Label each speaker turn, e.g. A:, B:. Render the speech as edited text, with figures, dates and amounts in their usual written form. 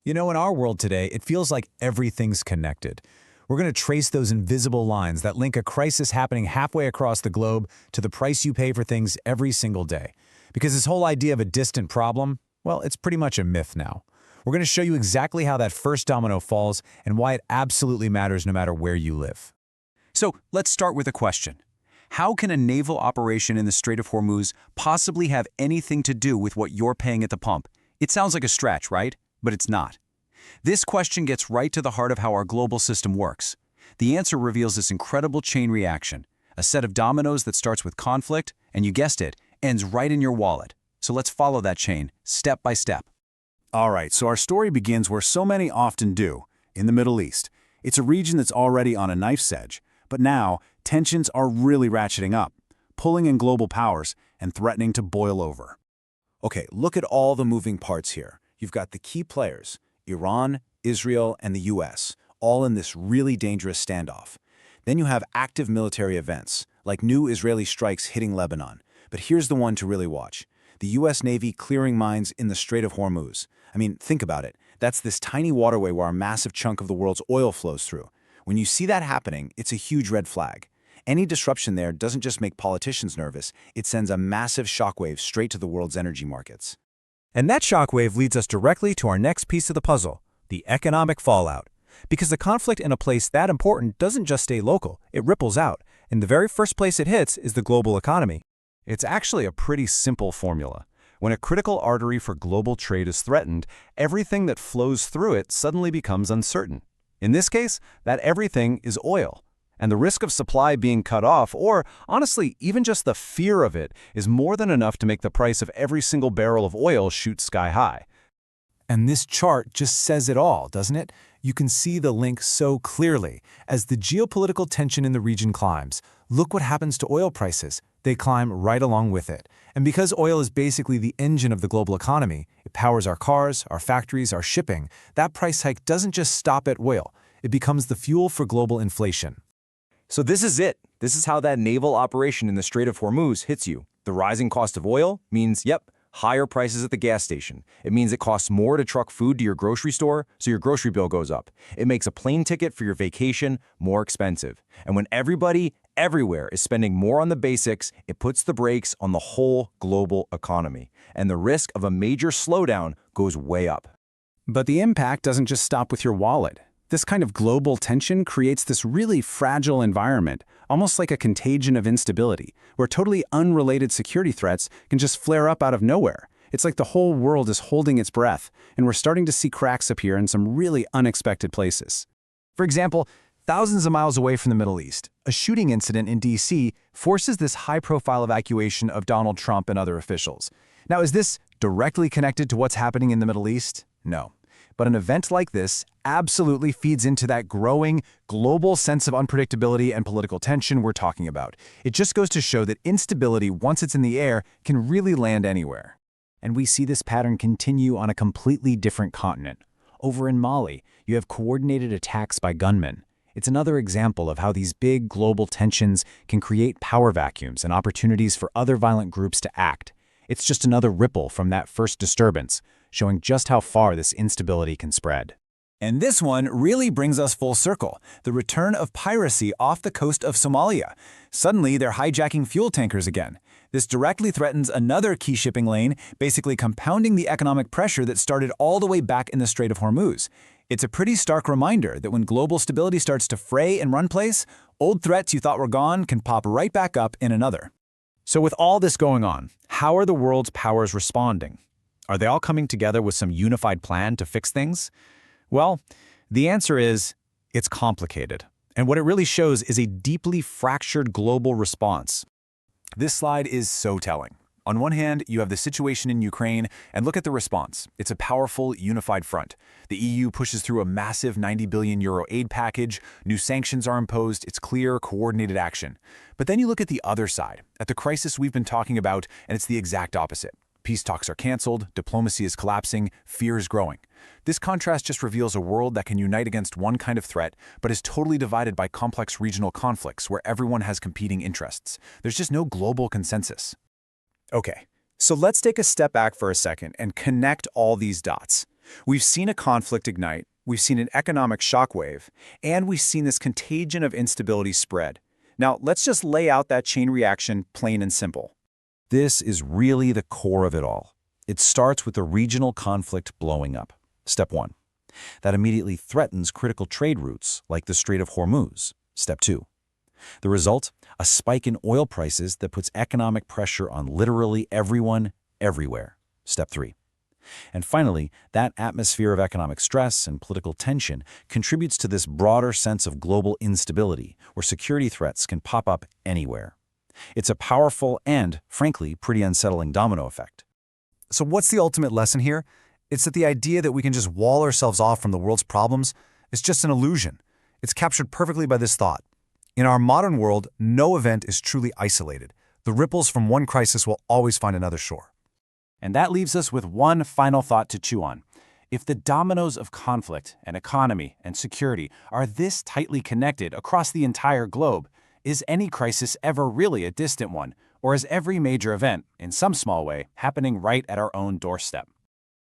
A: You know, in our world today, it feels like everything's connected. We're going to trace those invisible lines that link a crisis happening halfway across the globe to the price you pay for things every single day. Because this whole idea of a distant problem, well, it's pretty much a myth now. We're going to show you exactly how that first domino falls and why it absolutely matters no matter where you live.
B: So let's start with a question. How can a naval operation in the Strait of Hormuz possibly have anything to do with what you're paying at the pump? It sounds like a stretch, right? But it's not. This question gets right to the heart of how our global system works. The answer reveals this incredible chain reaction, a set of dominoes that starts with conflict, and you guessed it, ends right in your wallet. So let's follow that chain, step by step.
C: All right, so our story begins where so many often do, in the Middle East. It's a region that's already on a knife's edge, but now tensions are really ratcheting up, pulling in global powers and threatening to boil over. Okay, look at all the moving parts here. You've got the key players, Iran, Israel, and the US, all in this really dangerous standoff. Then you have active military events, like new Israeli strikes hitting Lebanon. But here's the one to really watch. The US Navy clearing mines in the Strait of Hormuz. I mean, think about it. That's this tiny waterway where a massive chunk of the world's oil flows through. When you see that happening, it's a huge red flag. Any disruption there doesn't just make politicians nervous, it sends a massive shockwave straight to the world's energy markets.
A: And that shockwave leads us directly to our next piece of the puzzle, the economic fallout. Because the conflict in a place that important doesn't just stay local, it ripples out, and the very first place it hits is the global economy.
B: It's actually a pretty simple formula. When a critical artery for global trade is threatened, everything that flows through it suddenly becomes uncertain. In this case, that everything is oil. And the risk of supply being cut off, or honestly, even just the fear of it, is more than enough to make the price of every single barrel of oil shoot sky high.
A: And this chart just says it all, doesn't it? You can see the link so clearly. As the geopolitical tension in the region climbs, look what happens to oil prices. They climb right along with it. And because oil is basically the engine of the global economy, it powers our cars, our factories, our shipping, that price hike doesn't just stop at oil. It becomes the fuel for global inflation.
B: So this is it. This is how that naval operation in the Strait of Hormuz hits you. The rising cost of oil means, higher prices at the gas station. It means it costs more to truck food to your grocery store, so your grocery bill goes up. It makes a plane ticket for your vacation more expensive. And when everybody, everywhere, is spending more on the basics, it puts the brakes on the whole global economy. And the risk of a major slowdown goes way up.
C: But the impact doesn't just stop with your wallet. This kind of global tension creates this really fragile environment, almost like a contagion of instability, where totally unrelated security threats can just flare up out of nowhere. It's like the whole world is holding its breath, and we're starting to see cracks appear in some really unexpected places.
A: For example, thousands of miles away from the Middle East, a shooting incident in D.C. forces this high-profile evacuation of Donald Trump and other officials. Now, is this directly connected to what's happening in the Middle East? No. But an event like this absolutely feeds into that growing global sense of unpredictability and political tension we're talking about. It just goes to show that instability, once it's in the air, can really land anywhere. And we see this pattern continue on a completely different continent. Over in Mali, you have coordinated attacks by gunmen. It's another example of how these big global tensions can create power vacuums and opportunities for other violent groups to act. It's just another ripple from that first disturbance, showing just how far this instability can spread. And this one really brings us full circle, the return of piracy off the coast of Somalia. Suddenly, they're hijacking fuel tankers again. This directly threatens another key shipping lane, basically compounding the economic pressure that started all the way back in the Strait of Hormuz. It's a pretty stark reminder that when global stability starts to fray and run place, old threats you thought were gone can pop right back up in another. So with all this going on, how are the world's powers responding? Are they all coming together with some unified plan to fix things? Well, the answer is, it's complicated. And what it really shows is a deeply fractured global response. This slide is so telling. On one hand, you have the situation in Ukraine, and look at the response. It's a powerful, unified front. The EU pushes through a massive €90 billion aid package, new sanctions are imposed, it's clear, coordinated action. But then you look at the other side, at the crisis we've been talking about, and it's the exact opposite. Peace talks are canceled, diplomacy is collapsing, fear is growing. This contrast just reveals a world that can unite against one kind of threat, but is totally divided by complex regional conflicts where everyone has competing interests. There's just no global consensus. Okay, so let's take a step back for a second and connect all these dots. We've seen a conflict ignite, we've seen an economic shockwave, and we've seen this contagion of instability spread. Now, let's just lay out that chain reaction plain and simple.
B: This is really the core of it all. It starts with the regional conflict blowing up. Step 1. That immediately threatens critical trade routes, like the Strait of Hormuz. Step 2. The result? A spike in oil prices that puts economic pressure on literally everyone, everywhere. Step 3. And finally, that atmosphere of economic stress and political tension contributes to this broader sense of global instability, where security threats can pop up anywhere. It's a powerful and, frankly, pretty unsettling domino effect.
A: So what's the ultimate lesson here? It's that the idea that we can just wall ourselves off from the world's problems is just an illusion. It's captured perfectly by this thought. In our modern world, no event is truly isolated. The ripples from one crisis will always find another shore.
D: And that leaves us with one final thought to chew on. If the dominoes of conflict and economy and security are this tightly connected across the entire globe, is any crisis ever really a distant one, or is every major event, in some small way, happening right at our own doorstep?